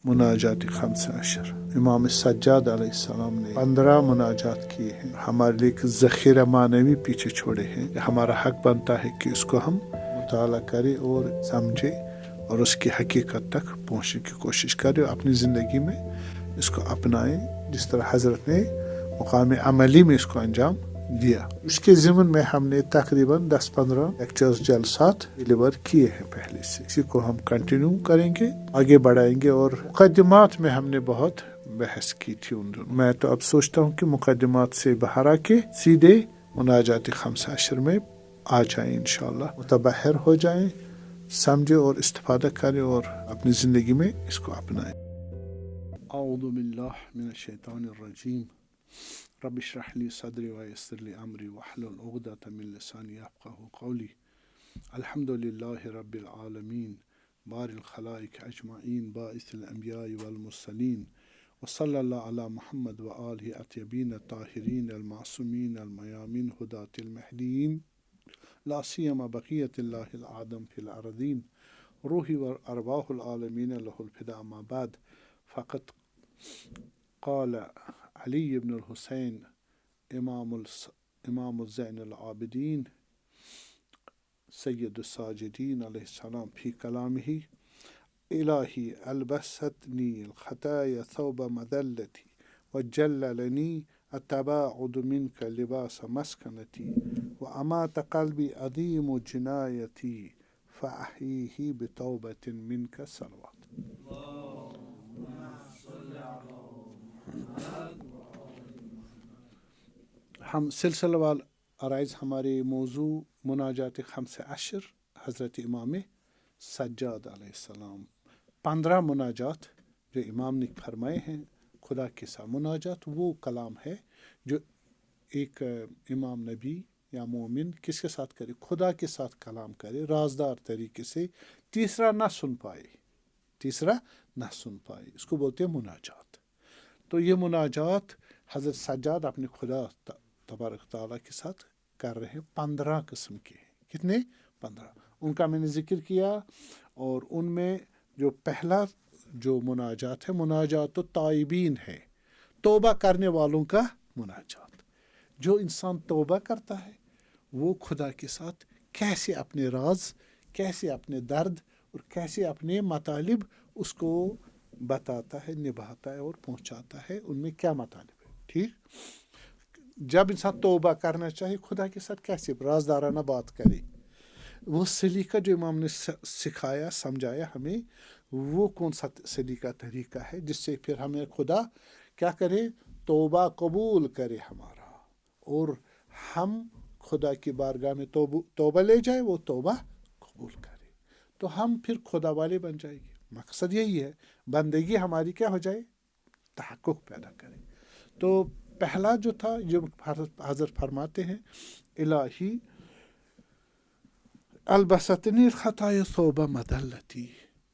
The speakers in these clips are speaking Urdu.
مناجات 15 امام سجاد علیہ السلام نے 15 مناجات کیے ہیں. ہمارے لیے ایک ذخیرہ معنوی پیچھے چھوڑے ہیں. ہمارا حق بنتا ہے کہ اس کو ہم مطالعہ کریں اور سمجھیں اور اس کی حقیقت تک پہنچنے کی کوشش کریں اور اپنی زندگی میں اس کو اپنائیں، جس طرح حضرت نے مقام عملی میں اس کو انجام دیا. اس کے ضمن میں ہم نے تقریباً 10-15 لیکچرز جلسات ڈیلیور کیے ہیں پہلے سے. اسی کو ہم کنٹینیو کریں گے، آگے بڑھائیں گے. اور مقدمات میں ہم نے بہت بحث کی تھی ان دنوں. میں تو اب سوچتا ہوں کہ مقدمات سے باہر آ کے سیدھے مناجات 15 میں آ جائیں، انشاءاللہ متبحر ہو جائیں، سمجھے اور استفادہ کریں اور اپنی زندگی میں اس کو اپنائیں. اعوذ باللہ من الشیطان الرجیم. رب اشرح لي صدري ويسر لي امري واحلل عقدة من لساني يفقهوا قولي. الحمد لله رب العالمين بار الخلائق اجمعين باعث الانبياء والمرسلين وصلى الله على محمد وآله الطيبين الطاهرين المعصومين الميامين هداة المهديين لا سيما بقية الله الأعظم في الأرضين روحي وأرواح العالمين له الفداء. ما بعد فقد قال علي بن الحسين امام الزين العابدين سيد الساجدين عليه السلام في كلامه: إلهي ألبستني الخطايا ثوب مذلتي وجللني التباعد منك لباس مسكنتي وأمات قلبي عظيم جنايتي فأحييه بتوبة منك صلوات. ہم سلسلہ وال عرائض ہمارے موضوع مناجات 15 حضرت امام سجاد علیہ السلام. 15 مناجات جو امام نے فرمائے ہیں خدا کے ساتھ. مناجات وہ کلام ہے جو ایک امام نبی یا مومن کس کے ساتھ کرے؟ خدا کے ساتھ کلام کرے رازدار طریقے سے، تیسرا نہ سن پائے. اس کو بولتے ہیں مناجات. تو یہ مناجات حضرت سجاد اپنے خدا تبارک تعالیٰ کے ساتھ کر رہے ہیں. 15 قسم کے ہیں. کتنے؟ 15. ان کا میں نے ذکر کیا. اور ان میں جو پہلا جو مناجات ہے مناجات التائبین ہے، توبہ کرنے والوں کا مناجات. جو انسان توبہ کرتا ہے وہ خدا کے ساتھ کیسے اپنے راز، کیسے اپنے درد اور کیسے اپنے مطالب اس کو بتاتا ہے، نبھاتا ہے اور پہنچاتا ہے. ان میں کیا مطالب ہے؟ ٹھیک. جب انسان توبہ کرنا چاہے خدا کے ساتھ کیسے رازدارانہ بات کرے، وہ سلیقہ جو امام نے سکھایا سمجھایا ہمیں، وہ کون سا سلیقہ طریقہ ہے جس سے پھر ہمیں خدا کیا کرے؟ توبہ قبول کرے ہمارا، اور ہم خدا کی بارگاہ میں توبہ لے جائے، وہ توبہ قبول کرے تو ہم پھر خدا والے بن جائیں گے. مقصد یہی ہے بندگی ہماری کیا ہو جائے؟ تحقق پیدا کرے. تو پہلا جو تھا جو حضرت فرماتے ہیں: الہی البستنی خطایا ثوب مذلتی،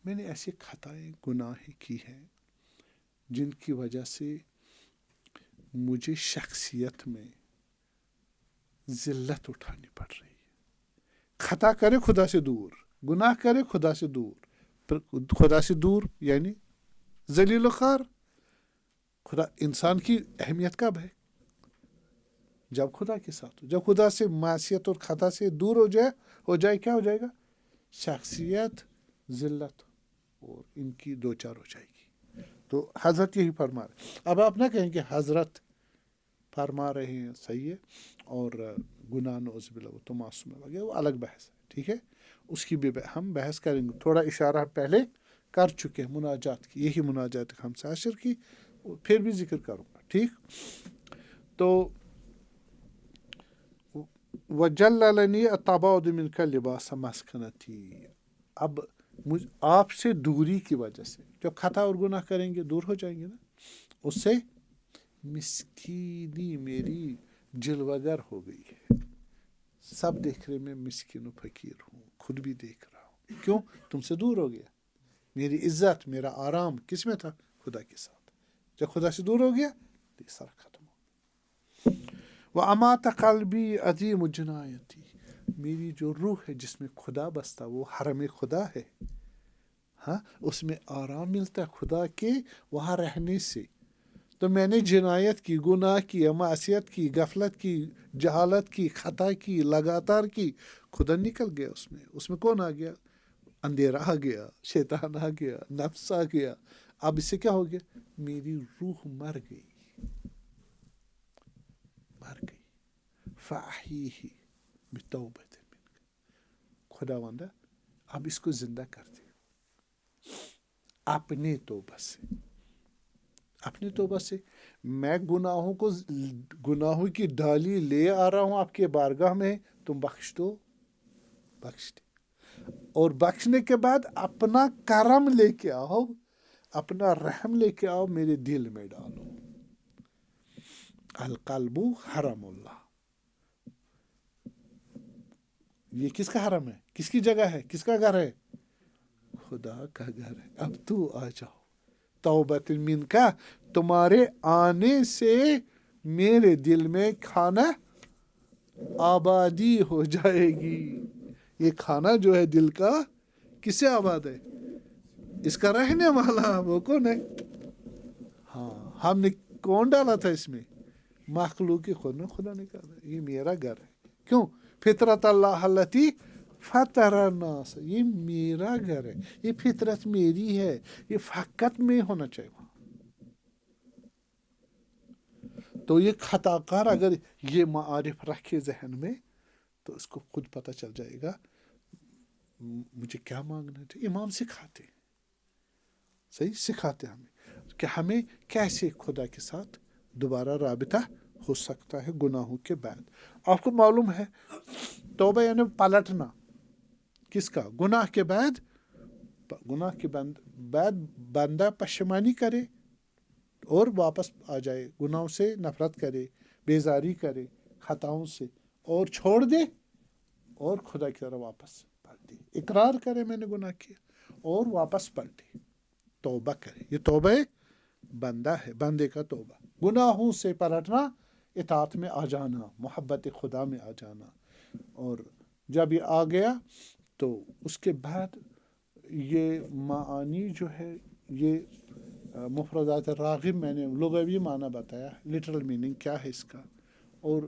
میں نے ایسی خطائیں گناہ کی ہیں جن کی وجہ سے مجھے شخصیت میں ذلت اٹھانی پڑ رہی ہے. خطا کرے خدا سے دور، گناہ کرے خدا سے دور. خدا سے دور یعنی ذلیل و خوار. خدا انسان کی اہمیت کب ہے؟ جب خدا کے ساتھ ہو. جب خدا سے معصیت اور خطا سے دور ہو جائے کیا ہو جائے گا؟ شخصیت، ذلت اور ان کی دو چار ہو جائے گی. تو حضرت یہی فرما رہے. اب آپ نہ کہیں کہ حضرت فرما رہے ہیں صحیح ہے اور گناہ نعوذ باللہ وہ تو معصوم ہے وغیرہ، وہ الگ بحث ہے. ٹھیک ہے، اس کی بھی ہم بحث کریں گے. تھوڑا اشارہ پہلے کر چکے ہیں مناجات کی، یہی مناجات 15 کی، پھر بھی ذکر کروں گا. ٹھیک. تو وَجَلَّلَنِي التَّبَاعُدُ مِنْكَ لِبَاسَ مَسْكَنَتِي. اب آپ سے دوری کی وجہ سے جو خطا اور گناہ کریں گے دور ہو جائیں گے نا، اس سے مسکینی میری جلوگر ہو گئی ہے. سب دیکھ رہے میں مسکین و فقیر ہوں، خود بھی دیکھ رہا ہوں. کیوں؟ تم سے دور ہو گیا. میری عزت، میرا آرام کس میں تھا؟ خدا کے ساتھ. جب خدا سے دور ہو گیا تو یہ سارا ختم ہو. وَأَمَاتَ قَلْبِي عَظِيمُ جِنَایَتِي. میری جو روح ہے جس میں خدا بستا وہ حرم خدا ہے. ہاں اس میں آرام ملتا ہے خدا کے وہاں رہنے سے. تو میں نے جنایت کی، گناہ کی، معصیت کی، غفلت کی، جہالت کی، خطا کی، لگاتار کی، خدا نکل گیا اس میں کون آ گیا؟ اندھیرا آ گیا، شیطان آ گیا، نفس آ گیا. اب اس سے کیا ہو گیا؟ میری روح مر گئی. فَأَحْيِيهِ بِتَوْبَةٍ مِنْكَ. خدا وندہ اب اس کو زندہ کر دے اپنے توبہ سے. اپنی توبہ سے میں گناہوں کی ڈالی لے آ رہا ہوں آپ کے بارگاہ میں، تم بخش دو. بخش دے. اور بخشنے کے بعد اپنا کرم لے کے آؤ، اپنا رحم لے کے آؤ، میرے دل میں ڈالو. القلب حرم اللہ. یہ کس کا حرم ہے؟ کس کی جگہ ہے؟ کس کا گھر ہے؟ خدا کا گھر ہے. اب تو آ جاؤ. توبۃ منک، تمہارے آنے سے میرے دل میں کھانا آبادی ہو جائے گی. یہ کھانا جو ہے دل کا کس سے آباد ہے؟ اس کا رہنے والا وہ کون ہے؟ ہاں ہم نے کون ڈالا تھا اس میں؟ مخلوق خدا نے کہا یہ میرا گھر ہے. کیوں؟ فطرت اللہ التی فطر الناس. یہ میرا گھر ہے، یہ فطرت میری ہے، یہ فقط میں ہونا چاہیے وہاں. تو یہ خطا کار اگر یہ معارف رکھے ذہن میں تو اس کو خود پتہ چل جائے گا مجھے کیا مانگنا چاہیے. امام سکھاتے صحیح سکھاتے ہمیں کہ ہمیں کیسے خدا کے ساتھ دوبارہ رابطہ ہو سکتا ہے گناہوں کے بعد. آپ کو معلوم ہے توبہ یعنی پلٹنا. کس کا؟ گناہ کے بعد. گناہ کے بعد بندہ پشیمانی کرے اور واپس آ جائے، گناہوں سے نفرت کرے، بیزاری کرے خطاؤں سے اور چھوڑ دے اور خدا کی طرف واپس پلٹے. اقرار کرے میں نے گناہ کیا اور واپس پلٹے، توبہ کرے. یہ توبہ بندہ ہے، بندے کا توبہ. گناہوں سے پلٹنا، اطاعت میں آ جانا، محبت خدا میں آ جانا. اور جب یہ آ گیا تو اس کے بعد یہ معانی جو ہے، یہ مفردات راغب میں نے لغوی معنی بتایا، لٹرل میننگ کیا ہے اس کا. اور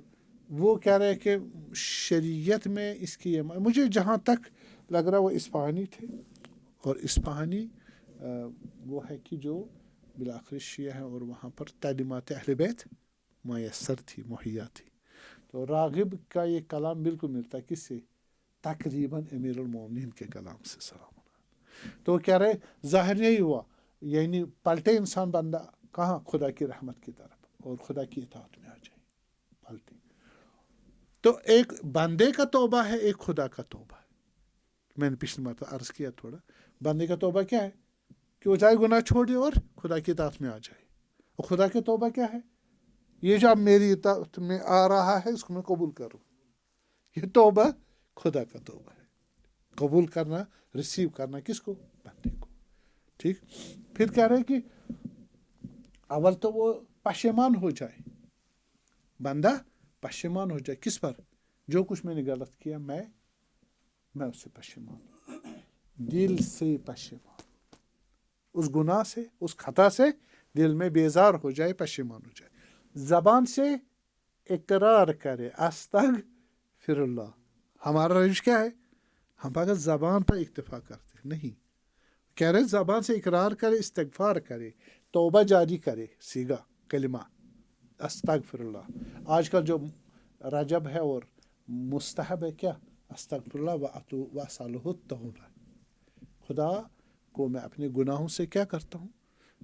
وہ کہہ رہے کہ شریعت میں اس کی مجھے جہاں تک لگ رہا وہ اصفہانی تھے، اور اصفہانی وہ ہے کہ جو بالآخر شیعہ ہے اور وہاں پر تعلیمات اہل بیت میسر تھی، مہیا تھی. تو راغب کا یہ کلام بالکل ملتا ہے کس سے؟ تقریباً امیر المومنین کے کلام سے. سلام. تو کہہ رہے ظاہر یہی ہوا، یعنی پلٹے انسان بندہ کہاں؟ خدا کی رحمت کی طرف اور خدا کی اطاعت میں آ جائے، پلٹے. تو ایک بندے کا توبہ ہے، ایک خدا کا توبہ ہے. میں نے پچھلی مرتبہ عرض کیا تھوڑا. بندے کا توبہ کیا ہے؟ کہ وہ چاہے گناہ چھوڑے اور خدا کی اطاعت میں آ جائے. اور خدا کا توبہ کیا ہے؟ یہ جو اب میری اطاعت میں آ رہا ہے اس کو میں قبول کروں. یہ توبہ خدا کا توبہ ہے. قبول کرنا، ریسیو کرنا کس کو؟ بندے کو. ٹھیک. پھر کہہ رہے کہ اول تو وہ پشیمان ہو جائے، بندہ پشیمان ہو جائے. کس پر؟ جو کچھ میں نے غلط کیا میں اس سے پشیمان ہوں، دل سے پشیمان. اس گناہ سے، اس خطا سے دل میں بیزار ہو جائے، پشیمان ہو جائے. زبان سے اقرار کرے استغفر اللہ. ہمارا روش کیا ہے؟ ہم اگر زبان پر اکتفا کرتے نہیں، کہہ رہے زبان سے اقرار کرے، استغفار کرے، توبہ جاری کرے، سیگا کلمہ استغفر اللہ. آج کل جو رجب ہے اور مستحب ہے کیا؟ استغفر اللہ و اسألہ التوبہ. خدا کو میں اپنے گناہوں سے کیا کرتا ہوں؟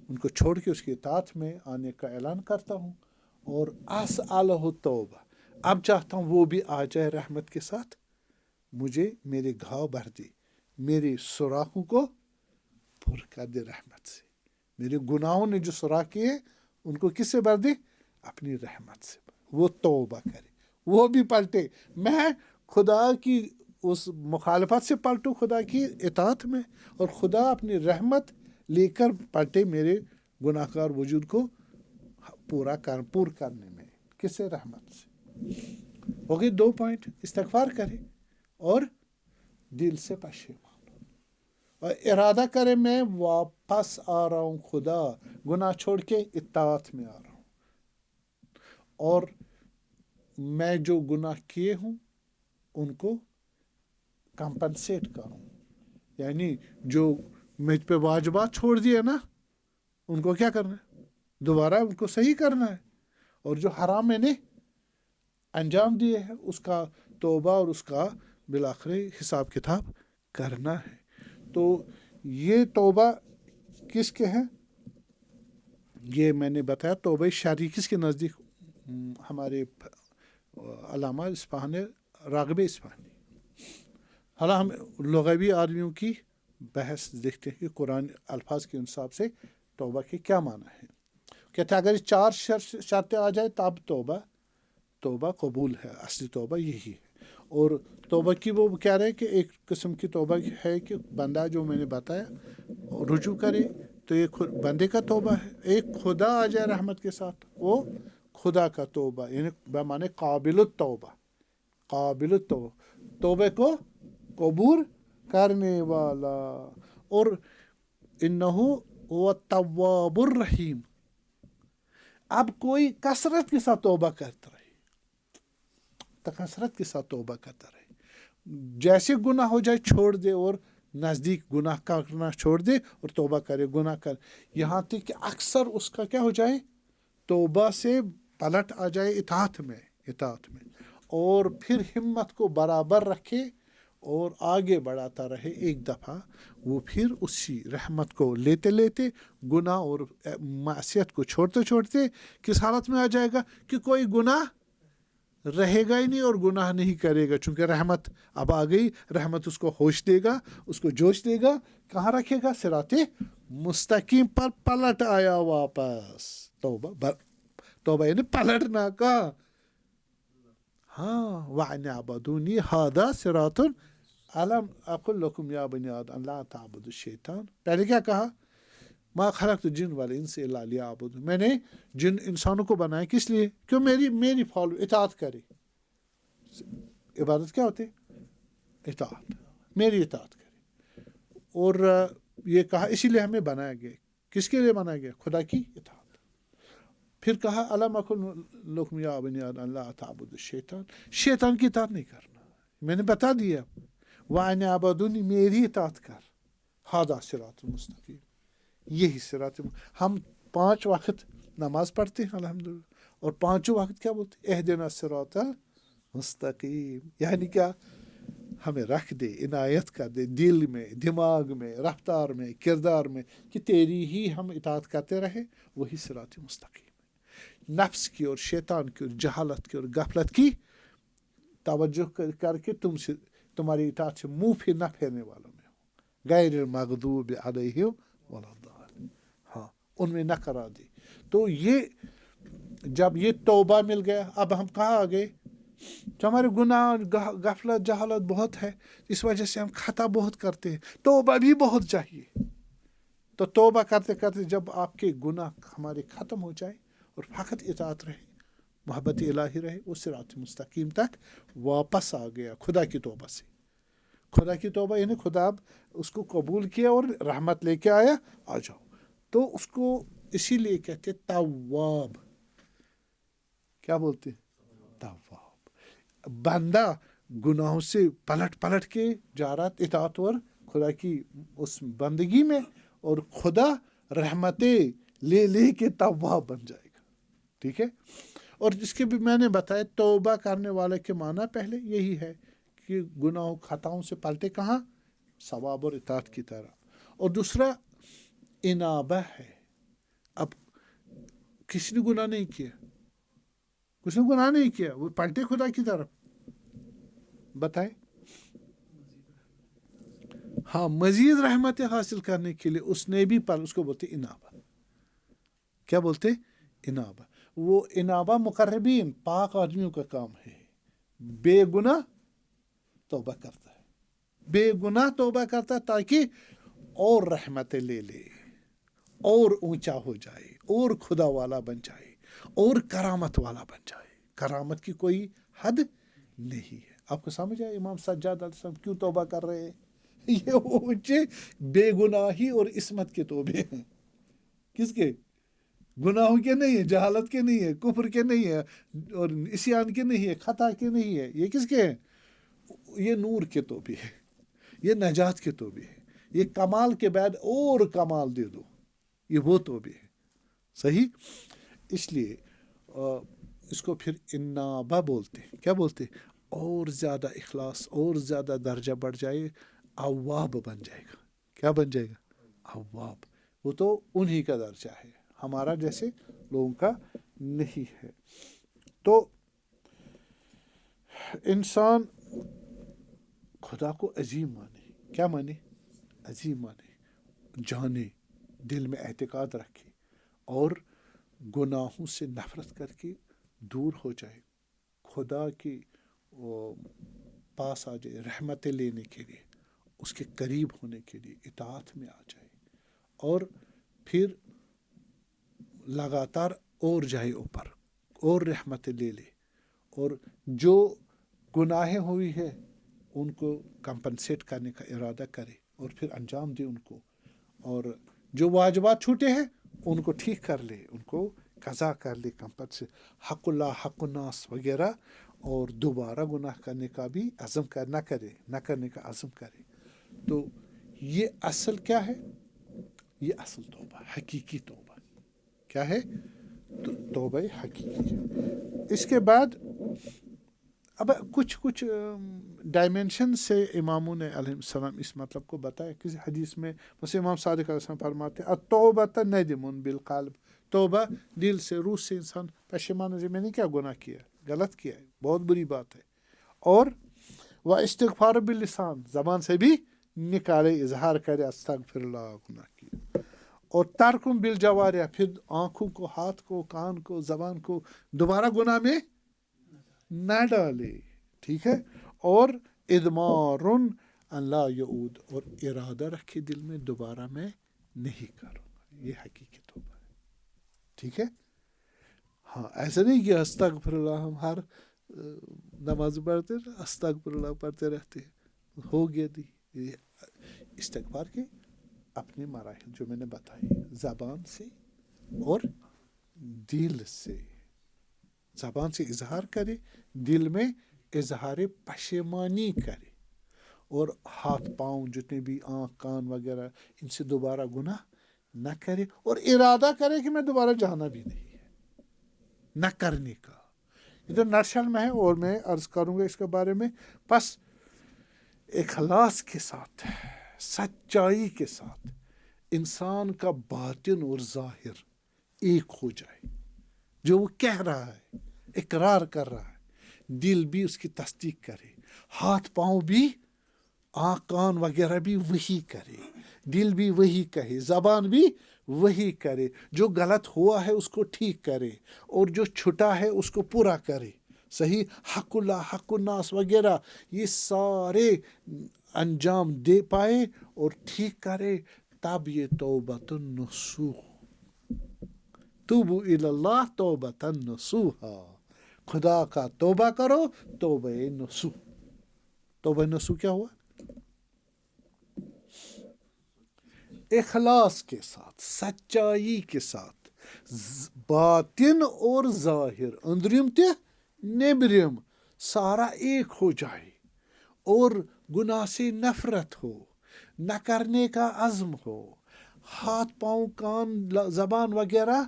ان کو چھوڑ کے اس کی اطاعت میں آنے کا اعلان کرتا ہوں اور اسألہ التوبہ. اب چاہتا ہوں وہ بھی آ جائے رحمت کے ساتھ، مجھے میرے گھاؤ بھر دے، میرے سوراخوں کو پر کر دے رحمت سے. میرے گناہوں نے جو سوراخ کیے ان کو کس سے بھر دے؟ اپنی رحمت سے. وہ توبہ کرے، وہ بھی پلٹے. میں خدا کی اس مخالفت سے پلٹوں خدا کی اطاعت میں، اور خدا اپنی رحمت لے کر پلٹے میرے گناہ کار وجود کو پور کرنے میں. کس سے؟ رحمت سے. ہو گئے 2 پوائنٹ. استغفار کرے اور دل سے پشیمان. اور ارادہ کرے میں واپس آ رہا ہوں خدا، گناہ چھوڑ کے اطاعت میں آ رہا ہوں، اور میں جو گناہ کیے ہوں ان کو کمپنسیٹ کروں، یعنی جو مجھ پہ واجبات چھوڑ دیے نا ان کو کیا کرنا ہے، دوبارہ ان کو صحیح کرنا ہے، اور جو حرام میں نے انجام دیے ہیں اس کا توبہ اور اس کا بالآخر حساب کتاب کرنا ہے۔ تو یہ توبہ کس کے ہیں، یہ میں نے بتایا توبہ شرعی کس کے نزدیک، ہمارے علامہ اصفہانی، راغب اصفہانی۔ حالا ہم لغوی آدمیوں کی بحث دیکھتے ہیں کہ قرآن الفاظ کے حساب سے توبہ کے کیا معنی ہے۔ کہتے ہیں اگر 4 شرطیں آ جائے تب توبہ قبول ہے، اصلی توبہ یہی ہے۔ اور توبہ کی وہ کہہ رہے ہیں کہ ایک قسم کی توبہ ہے کہ بندہ جو میں نے بتایا رجوع کرے تو یہ بندے کا توبہ ہے، ایک خدا آ جائے رحمت کے ساتھ وہ خدا کا توبہ، یعنی بمعنی قابل التوبہ، قابل التوبہ، توبہ کو قبول کرنے والا، اور انہو هو التواب الرحیم۔ اب کوئی کثرت کے ساتھ توبہ کرتا رہے، کثرت کے ساتھ توبہ کرتا رہے، جیسے گناہ ہو جائے چھوڑ دے، اور نزدیک گناہ کرنا چھوڑ دے اور توبہ کرے، گناہ کر، یہاں تک کہ اکثر اس کا کیا ہو جائے، توبہ سے پلٹ آ جائے اطاعت میں، اور پھر ہمت کو برابر رکھے اور آگے بڑھاتا رہے۔ ایک دفعہ وہ پھر اسی رحمت کو لیتے گناہ اور معصیت کو چھوڑتے کس حالت میں آ جائے گا کہ کوئی گناہ رہے گا ہی نہیں اور گناہ نہیں کرے گا، چونکہ رحمت اب آ گئی، رحمت اس کو ہوش دے گا، اس کو جوش دے گا، کہاں رکھے گا، صراط مستقیم پر پلٹ آیا واپس۔ توبہ یعنی پلٹنا کا، ہاں، وَأَنِ اعْبُدُونِي هَذَا صِرَاطٌ أَلَمْ أَقُل لَكُمْ يَا بَنِي آدَمَ لَا تَعْبُدُوا الشَّيْطَانَ۔ پہلے کیا کہا، مَا خَلَقْتُ الْجِنَّ وَالْإِنسَ إِلَّا لِيَعْبُدُونِ، میں نے جن انسانوں کو بنایا کس لیے، کیوں میری فالو اطاعت کرے۔ عبادت کیا ہوتی ہے، اطاعت، میری اطاعت کرے، اور یہ کہا اسی لیے ہمیں بنایا گیا، کس کے لیے بنایا گیا، خدا کی اطاعت۔ پھر کہا الم اقل لکم یا بنی آدم لا تعبدوا الشیطان، شیطان کی اطاعت نہیں کرنا، میں نے بتا دیا، وَأَنِ اعْبُدُونِي، میری اطاعت کر، ھذا صراط مستقیم، یہی صراط۔ ہم 5 وقت نماز پڑھتے ہیں الحمدللہ، اور 5 وقت کیا بولتے ہیں، اہدنا الصراط المستقیم، یعنی کیا، ہمیں رکھ دے، عنایت کر دے دل میں، دماغ میں، رفتار میں، کردار میں، کہ تیری ہی ہم اطاعت کرتے رہے، وہی صراط مستقیم۔ نفس کی اور شیطان کی اور جہالت کی اور غفلت کی توجہ کر کے تمہاری اطاعت سے منہ پھر نہ پھیرنے والوں میں ہو، غیر المغضوب علیہم ولا الضالین، ہاں، ان میں نہ قرار دی۔ تو یہ جب یہ توبہ مل گیا، اب ہم کہاں آ گئے، جو ہمارے گناہ، غفلت، جہالت بہت ہے، اس وجہ سے ہم خطا بہت کرتے ہیں، توبہ بھی بہت چاہیے۔ تو توبہ کرتے کرتے جب آپ کے گناہ ہمارے ختم ہو جائے اور فقط اطاعت رہے، محبت الہی رہے، وہ صراط مستقیم تک واپس آ گیا خدا کی توبہ سے۔ خدا کی توبہ یعنی خدا اب اس کو قبول کیا اور رحمت لے کے آیا، آ جاؤ۔ تو اس کو اسی لیے کہتے تواب، کیا بولتے، تواب، بندہ گناہوں سے پلٹ کے جا رہا اطاعت اور خدا کی اس بندگی میں، اور خدا رحمتیں لے کے تواب بن جائے گا، ٹھیک ہے۔ اور جس کے بھی میں نے بتایا توبہ کرنے والے کے معنی پہلے یہی ہے کہ گناہوں خطاؤں سے پلٹے کہاں، ثواب اور اطاعت کی طرح۔ اور دوسرا انابہ ہے، اب کسی نے گناہ نہیں کیا، کچھ نے گناہ نہیں کیا، وہ پلٹے خدا کی طرف، بتائیں، ہاں، مزید رحمتیں حاصل کرنے کے لیے اس نے بھی اس کو بولتے انابہ، کیا بولتے، انابہ۔ وہ انابہ مقربین، پاک آدمیوں کا کام ہے، بے گناہ توبہ کرتا ہے، بے گناہ توبہ کرتا ہے تاکہ اور رحمتیں لے اور اونچا ہو جائے اور خدا والا بن جائے اور کرامت والا بن جائے۔ کرامت کی کوئی حد نہیں ہے۔ آپ کو سمجھ آئے امام سجاد علیہ السلام کیوں توبہ کر رہے ہیں، یہ اونچے بے گناہی اور عصمت کے توبے ہیں. کس کے؟ گناہوں کے نہیں ہے، جہالت کے نہیں ہے، کفر کے نہیں ہے، اور عصیان کے نہیں ہے، خطا کے نہیں ہے. یہ کس کے ہیں؟ یہ نور کے توبے ہے، یہ نجات کے توبے ہے. یہ کمال کے بعد اور کمال دے دو، یہ وہ توبے ہے. صحیح. اس لیے اس کو پھر انابہ بولتے ہیں. کیا بولتے ہیں؟ اور زیادہ اخلاص، اور زیادہ درجہ بڑھ جائے، اواب بن جائے گا. کیا بن جائے گا؟ اواب. وہ تو انہی کا درجہ ہے، ہمارا جیسے لوگوں کا نہیں ہے. تو انسان خدا کو عظیم مانے. کیا مانے؟ عظیم مانے، جانے، دل میں اعتقاد رکھے، اور گناہوں سے نفرت کر کے دور ہو جائے، خدا کی پاس آ جائے رحمتیں لینے کے لیے، اس کے قریب ہونے کے لیے اطاعت میں آ جائے، اور پھر لگاتار اور جائے اوپر، اور رحمتیں لے لے، اور جو گناہیں ہوئی ہے ان کو کمپنسیٹ کرنے کا ارادہ کرے، اور پھر انجام دے ان کو، اور جو واجبات چھوٹے ہیں ان کو ٹھیک کر لے، ان کو قضا کر لے، کمپنسیٹ، حق اللہ، حق الناس وغیرہ، اور دوبارہ گناہ کرنے کا بھی عزم نہ کرنے کا عزم کرے. تو یہ اصل کیا ہے؟ یہ اصل توبہ، حقیقی توبہ. کیا ہے؟ توبہ حقیقی ہے. اس کے بعد اب کچھ ڈائمینشن سے اماموں نے علیہ السلام اس مطلب کو بتایا. کسی حدیث میں مثلا امام صادق علیہ السلام فرماتے ہیں التوبہ ندم بالقلب. توبہ دل سے، روح سے انسان پشیمان ہے، میں نے کیا گناہ کیا، غلط کیا ہے، بہت بری بات ہے. اور وہ استغفار باللسان، زبان سے بھی نکالے، اظہار کرے استغفر اللہ، گناہ کیا. اور ترکم بالجوارح، پھر آنکھوں کو، ہاتھ کو، کان کو، زبان کو دوبارہ گناہ میں نہ ڈالے. ٹھیک ہے. اور ادمارن اللہ یعود، اور ارادہ رکھے دل میں دوبارہ میں نہیں کروں گا. یہ حقیقی توبہ ہے. ٹھیک ہے. ہاں، ایسا نہیں کہ استغفر اللہ ہم ہر نماز پڑھتے استغفر اللہ پڑھتے رہتے ہیں، ہو گیا. یہ استغفار کے اپنے مراحل جو میں نے بتائی، زبان سے اور دل سے. زبان سے اظہار کرے، دل میں اظہار پشیمانی کرے، اور ہاتھ پاؤں جتنے بھی، آنکھ کان وغیرہ، ان سے دوبارہ گناہ نہ کرے، اور ارادہ کرے کہ میں دوبارہ جانا بھی نہیں ہے، نہ کرنے کا. یہ تو نرشل میں ہے، اور میں عرض کروں گا اس کے بارے میں. بس اخلاص کے ساتھ، سچائی کے ساتھ انسان کا باطن اور ظاہر ایک ہو جائے، جو وہ کہہ رہا ہے، اقرار کر رہا ہے، دل بھی اس کی تصدیق کرے، ہاتھ پاؤں بھی، آنکھ کان وغیرہ بھی وہی کرے، دل بھی وہی کہے، زبان بھی وہی کرے، جو غلط ہوا ہے اس کو ٹھیک کرے، اور جو چھٹا ہے اس کو پورا کرے. صحیح. حق اللہ، حق الناس وغیرہ، یہ سارے انجام دے پائے اور ٹھیک کرے، تب یہ توبۃ النصوح. توبو الی اللہ توبۃ نصوحا، خدا کا توبہ کرو، توبہ نصوح. توبہ نصوح کیا ہوا؟ اخلاص کے ساتھ، سچائی کے ساتھ، باطن اور ظاہر، اندرم تہ نیبرم، سارا ایک ہو جائے، اور گناہ سے نفرت ہو، نہ کرنے کا عزم ہو، ہاتھ پاؤں کان زبان وغیرہ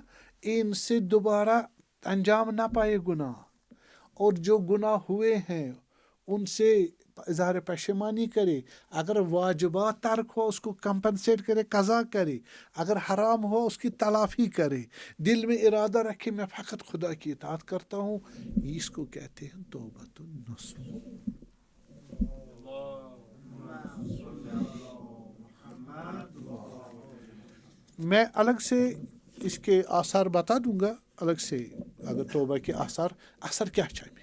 ان سے دوبارہ انجام نہ پائے گناہ، اور جو گناہ ہوئے ہیں ان سے اظہار پشیمانی کرے، اگر واجبات ترک ہو اس کو کمپنسیٹ کرے، قضا کرے، اگر حرام ہو اس کی تلافی کرے، دل میں ارادہ رکھے میں فقط خدا کی اطاعت کرتا ہوں. اس کو کہتے ہیں توبۃ النصوح. میں الگ سے اس کے آثار بتا دوں گا، الگ سے، اگر توبہ کے اثر کیا چاہیے،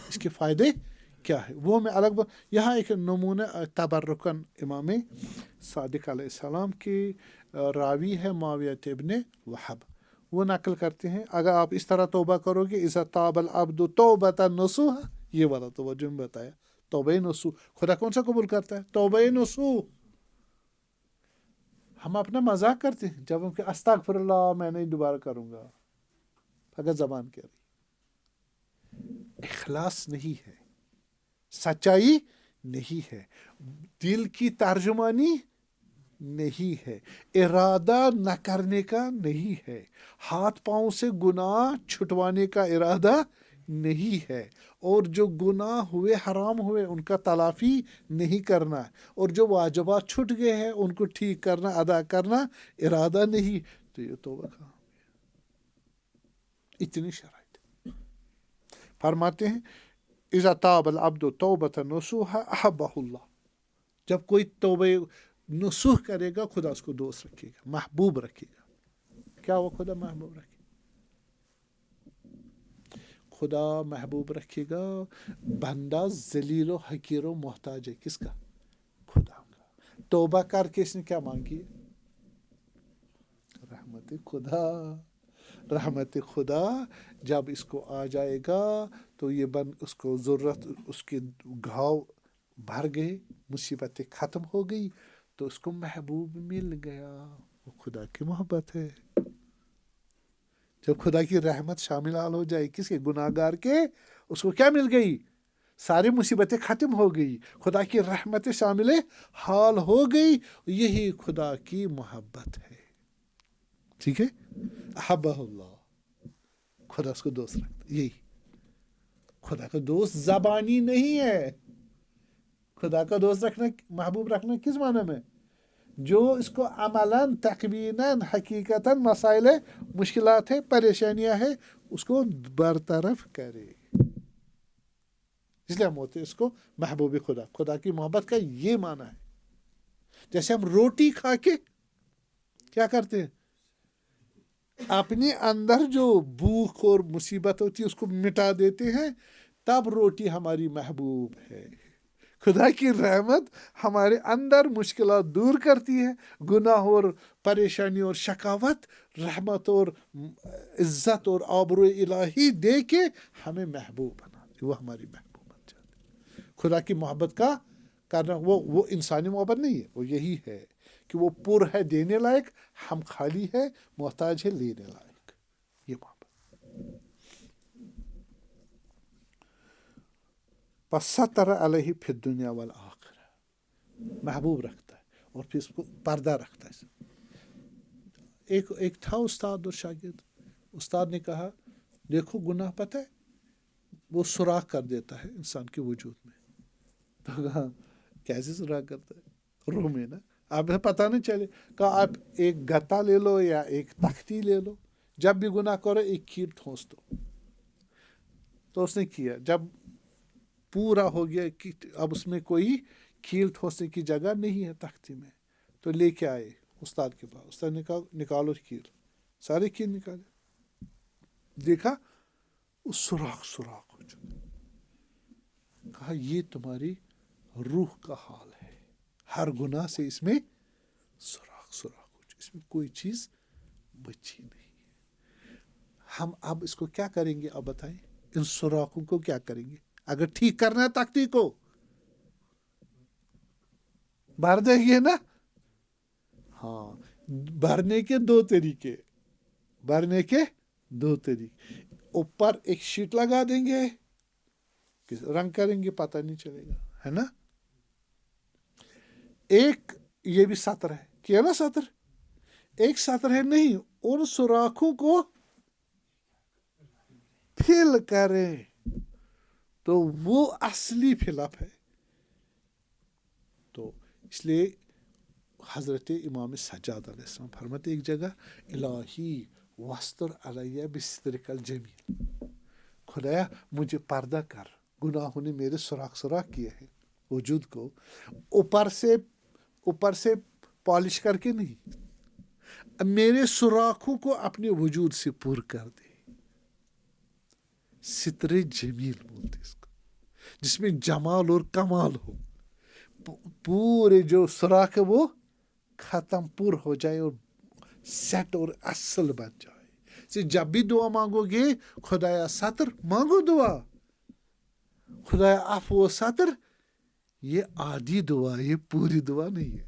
اس کے فائدے کیا ہے، وہ میں الگ یہاں ایک نمونہ تبرکن امام صادق علیہ السلام کی راوی ہے معاویہ ابن وہب، وہ نقل کرتے ہیں اگر آپ اس طرح توبہ کرو گے، اذا تاب العبد توبۃ نصوحا، یہ والا توبہ جو میں بتایا، توبہ نصوح. خدا کون سا قبول کرتا ہے؟ توبہ نصوح. ہم اپنا مذاق کرتے ہیں جب ہم کہ استغفر اللہ میں نہیں دوبارہ کروں گا، فقط زبان کہہ رہی، اخلاص نہیں ہے، سچائی نہیں ہے، دل کی ترجمانی نہیں ہے، ارادہ نہ کرنے کا نہیں ہے، ہاتھ پاؤں سے گناہ چھٹوانے کا ارادہ نہیں ہے، اور جو گناہ ہوئے حرام ہوئے ان کا تلافی نہیں کرنا، اور جو واجبات چھٹ گئے ہیں ان کو ٹھیک کرنا ادا کرنا ارادہ نہیں، تو یہ توبہ کہاں؟ اتنی شرائط فرماتے ہیں اذا تاب العبد توبۃ نصوحا احبہ اللہ، جب کوئی توبہ نصوح کرے گا خدا اس کو دوست رکھے گا، محبوب رکھے گا۔ کیا وہ خدا محبوب رکھے؟ خدا محبوب رکھے گا بندہ ذلیل و حقیر و محتاج ہے کس کا؟ خدا کا۔ توبہ کر کے اس نے کیا مانگی؟ رحمت خدا، رحمت خدا جب اس کو آ جائے گا تو یہ اس کو ضرورت، اس کے گھاؤ بھر گئے، مصیبتیں ختم ہو گئی، تو اس کو محبوب مل گیا، وہ خدا کی محبت ہے۔ جب خدا کی رحمت شامل حال ہو جائے کس کے؟ گناہ گار کے، اس کو کیا مل گئی؟ ساری مصیبتیں ختم ہو گئی، خدا کی رحمت شامل حال ہو گئی، یہی خدا کی محبت ہے۔ ٹھیک ہے، احبہ اللہ، خدا اس کو دوست رکھتا، یہی خدا کا دوست زبانی نہیں ہے۔ خدا کا دوست رکھنا، محبوب رکھنا کس معنی میں؟ جو اس کو عملاً تقویناً حقیقتاً مسائل مشکلات ہے، پریشانیاں ہیں، اس کو برطرف کرے، اس لیے ہم ہوتے اس کو محبوب خدا۔ خدا کی محبت کا یہ معنی ہے۔ جیسے ہم روٹی کھا کے کیا کرتے ہیں؟ اپنے اندر جو بھوک اور مصیبت ہوتی ہے اس کو مٹا دیتے ہیں، تب روٹی ہماری محبوب ہے۔ خدا کی رحمت ہمارے اندر مشکلات دور کرتی ہے، گناہ اور پریشانی اور شقاوت، رحمت اور عزت اور آبرو الہی دے کے ہمیں محبوب بنا، وہ ہماری محبوب بن جاتی۔ خدا کی محبت کا کرنا وہ انسانی محبت نہیں ہے، وہ یہی ہے کہ وہ پر ہے دینے لائق، ہم خالی ہے محتاج ہے لینے لائق، یہ محبت۔ پس ستر علیہ فی الدنیا والآخرہ، محبوب رکھتا ہے اور پھر اس کو پردہ رکھتا ہے۔ ایک تھا استاد اور شاگرد، استاد نے کہا دیکھو گناہ پتہ ہے وہ سوراخ کر دیتا ہے انسان کے وجود میں۔ تو کہا کیسے سوراخ کرتا ہے؟ روح میں نا، آپ پتہ نہیں چلے۔ کہا آپ ایک گتا لے لو یا ایک تختی لے لو، جب بھی گناہ کرو ایک کیل ٹھونس دو۔ تو اس نے کیا، جب پورا ہو گیا کہ اب اس میں کوئی کیل ٹھونسنے کی جگہ نہیں ہے تختی میں، تو لے کے آئے استاد کے پاس۔ استاد نے کہا نکالو کیل، سارے کیل نکالے، دیکھا اس سوراخ ہو چکا۔ کہا یہ تمہاری روح کا حال ہے، ہر گناہ سے اس میں سوراخ ہو چکا، اس میں کوئی چیز بچی نہیں ہے۔ ہم اب اس کو کیا کریں گے؟ اب بتائیں، ان سوراخوں کو کیا کریں گے؟ اگر ٹھیک کرنا ہے تختی کو بھر دیں گے نا۔ ہاں، بھرنے کے دو طریقے، اوپر ایک شیٹ لگا دیں گے، رنگ کریں گے پتہ نہیں چلے گا، ہے نا۔ ایک یہ بھی سطر ہے، کیا نا سطر، ایک سطر ہے نہیں، ان سوراخوں کو فل کریں تو وہ اصلی فل اپ ہے۔ تو اس لیے حضرت امام سجاد علیہ السلام فرماتے ایک جگہ، الہی وستر علیہ بسترک الجمیل، خدایا مجھے پردہ کر، گناہوں نے میرے سوراخ کیے ہیں وجود کو، اوپر سے پالش کر کے نہیں، میرے سوراخوں کو اپنے وجود سے پور کر دے۔ ستر جمیل بولتے اس کو، جس میں جمال اور کمال ہو، پورے جو سوراخ ہے وہ ختم پور ہو جائے اور سیٹ اور اصل بن جائے۔ جب بھی دعا مانگو گے خدایا ستر مانگو، دعا خدایا عفو و ستر، یہ آدھی دعا، یہ پوری دعا نہیں ہے۔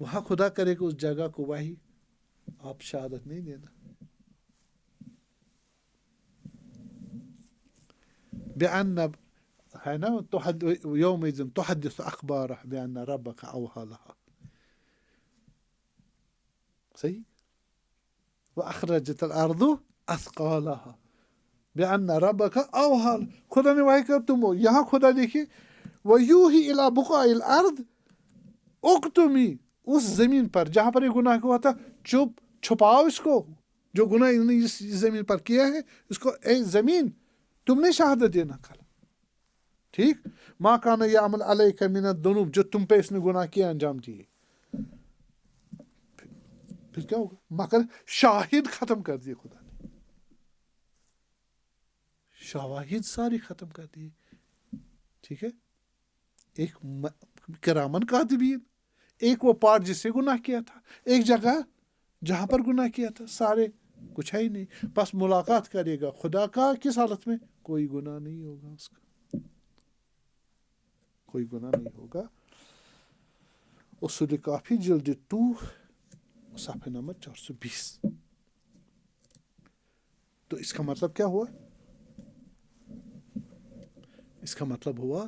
وہاں خدا کرے کہ اس جگہ کو وہی آپ شہادت نہیں دینا. بأن ہے نا يومئذ تحدث أخبارها بأن ربك أوحى لها. صحیح. وأخرجت الأرض أثقالها بأن ربك أوحى. خدا نے وحی کر تم ہو. یہاں خدا دیکھیے وَيُوحِي إِلَى بُقَعِ الْأَرْضِ اُقْتُمِي. اس زمین پر جہاں پر یہ گناہ ہوا تھا چھپاؤ اس کو. جو گناہ انہوں نے اس زمین پر کیا ہے اس کو اے زمین تم نے شہادت دینا کل. ٹھیک. مَا كَانَ يَعْمَلْ عَلَيْكَ مِنَ الذُّنُوبِ. جو تم پہ اس نے گناہ کیا انجام دیے. پھر کیا ہوگا؟ مگر شاہد ختم کر دیے خدا نے. شواہد ساری ختم کر دیے. ٹھیک ہے. ایک کرامن کاتبین، ایک وہ پارٹ جس سے گناہ کیا تھا، ایک جگہ جہاں پر گناہ کیا تھا. سارے کچھ ہے ہی نہیں. بس ملاقات کرے گا خدا کا کس حالت میں؟ کوئی گناہ نہیں ہوگا اس کا. کوئی گناہ نہیں ہوگا. اصول کافی جلد 2 صفحہ نمبر 420. تو اس کا مطلب کیا ہوا؟ اس کا مطلب ہوا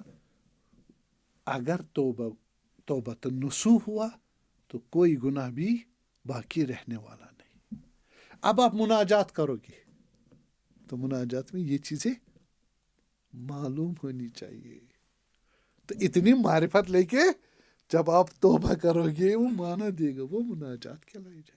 اگر توبہ نصوح ہوا تو کوئی گناہ بھی باقی رہنے والا نہیں. اب آپ مناجات کرو گے تو مناجات میں یہ چیزیں معلوم ہونی چاہیے. تو اتنی معرفت لے کے جب آپ توبہ کرو گے وہ مانا دے گا، وہ مناجات کہلائی جائے.